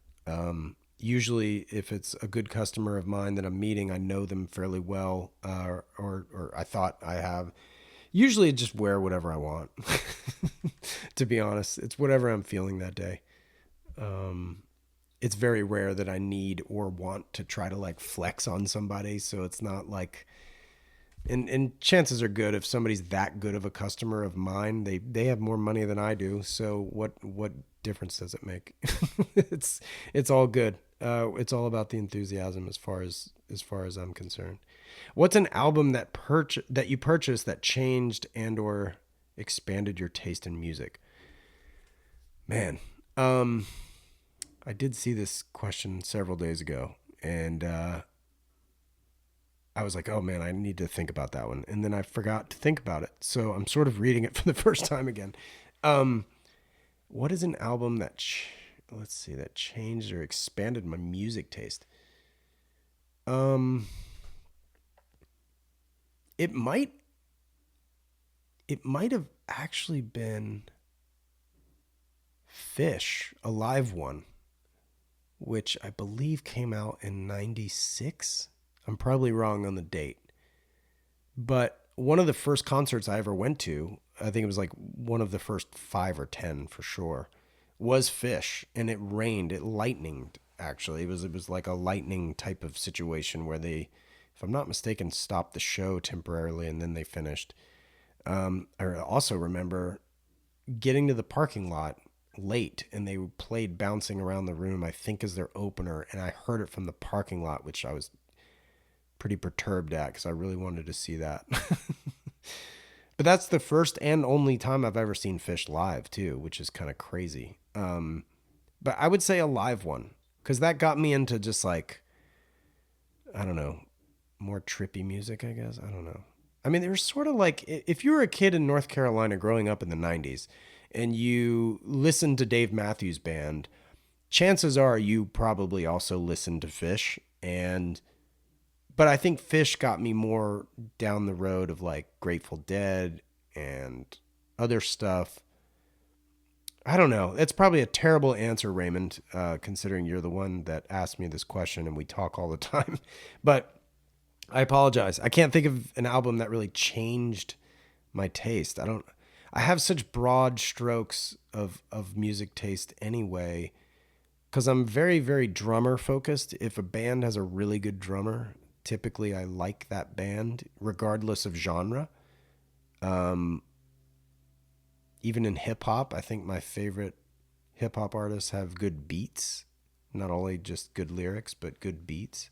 Usually, if it's a good customer of mine that I'm meeting, I know them fairly well, or I thought I have. Usually, I just wear whatever I want. To be honest, it's whatever I'm feeling that day. It's very rare that I need or want to try to like flex on somebody, so it's not like. And chances are good if somebody's that good of a customer of mine, they have more money than I do. So what difference does it make? It's all good. It's all about the enthusiasm as far as I'm concerned. What's an album that you purchased that changed and or expanded your taste in music? Man, I did see this question several days ago, and I was like, oh man, I need to think about that one. And then I forgot to think about it. So I'm sort of reading it for the first time again. What is an album that, let's see, that changed or expanded my music taste? It might have actually been Fish, a live one, which I believe came out in 96. I'm probably wrong on the date. But one of the first concerts I ever went to, I think it was like one of the first 5 or 10 for sure, was Fish, and it rained. It lightninged, actually. It was like a lightning type of situation where they, if I'm not mistaken, stopped the show temporarily and then they finished. I also remember getting to the parking lot late and they played Bouncing Around the Room, I think, as their opener, and I heard it from the parking lot, which I was pretty perturbed at because I really wanted to see that. But that's the first and only time I've ever seen Phish live too, which is kind of crazy. But I would say a live one, because that got me into just like, I don't know, more trippy music, I guess. I don't know. I mean, there's sort of like, if you were a kid in North Carolina growing up in the 90s and you listened to Dave Matthews Band, chances are you probably also listened to Phish. But I think Phish got me more down the road of like Grateful Dead and other stuff. I don't know. It's probably a terrible answer, Raymond, considering you're the one that asked me this question and we talk all the time. But I apologize. I can't think of an album that really changed my taste. I have such broad strokes of music taste anyway, because I'm very, very drummer focused. If a band has a really good drummer, typically I like that band regardless of genre. Even in hip hop, I think my favorite hip hop artists have good beats, not only just good lyrics, but good beats.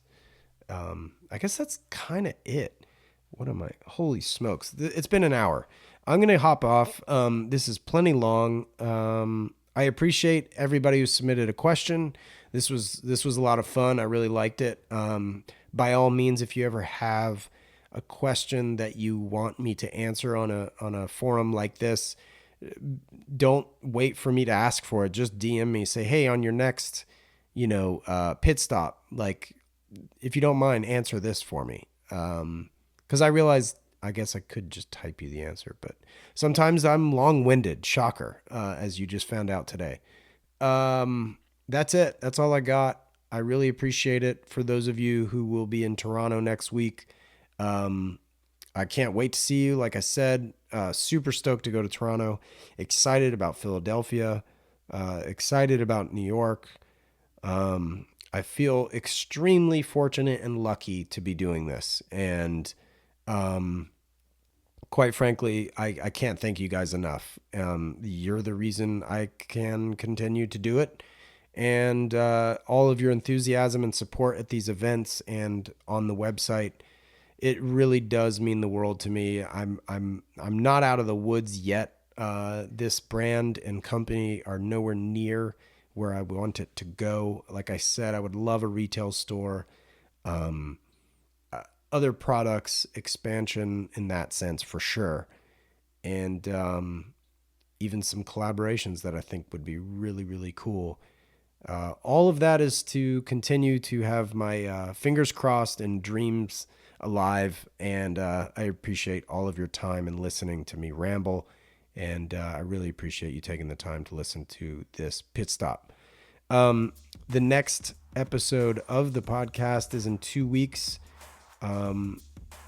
I guess that's kind of it. What am I? Holy smokes. It's been an hour. I'm going to hop off. This is plenty long. I appreciate everybody who submitted a question. This was a lot of fun. I really liked it. By all means, if you ever have a question that you want me to answer on a forum like this, don't wait for me to ask for it. Just DM me. Say, hey, on your next, pit stop, like, if you don't mind, answer this for me. Because I realized, I guess I could just type you the answer, but sometimes I'm long-winded. Shocker, as you just found out today. That's it. That's all I got. I really appreciate it. For those of you who will be in Toronto next week, I can't wait to see you. Like I said, super stoked to go to Toronto. Excited about Philadelphia. Excited about New York. I feel extremely fortunate and lucky to be doing this. And quite frankly, I can't thank you guys enough. You're the reason I can continue to do it. And all of your enthusiasm and support at these events and on the website, it really does mean the world to me. I'm not out of the woods yet. This brand and company are nowhere near where I want it to go. Like I said, I would love a retail store, other products, expansion in that sense for sure. And even some collaborations that I think would be really, really cool. All of that is to continue to have my fingers crossed and dreams alive. And I appreciate all of your time and listening to me ramble. And I really appreciate you taking the time to listen to this pit stop. The next episode of the podcast is in 2 weeks.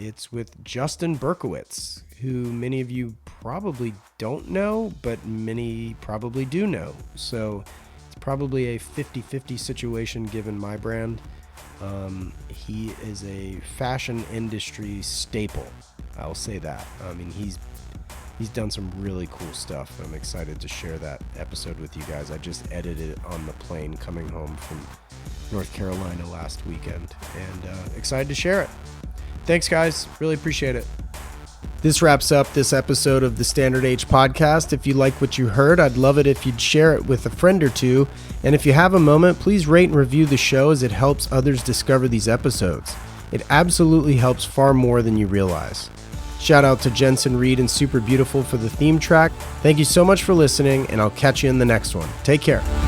It's with Justin Berkowitz, who many of you probably don't know, but many probably do know. So it's probably a 50-50 situation given my brand. He is a fashion industry staple. I'll say that. I mean, he's done some really cool stuff. I'm excited to share that episode with you guys. I just edited it on the plane coming home from North Carolina last weekend, and excited to share it. Thanks, guys. Really appreciate it. This wraps up this episode of the Standard Age podcast. If you like what you heard, I'd love it if you'd share it with a friend or two. And if you have a moment, please rate and review the show, as it helps others discover these episodes. It absolutely helps far more than you realize. Shout out to Jensen Reed and Super Beautiful for the theme track. Thank you so much for listening, and I'll catch you in the next one. Take care.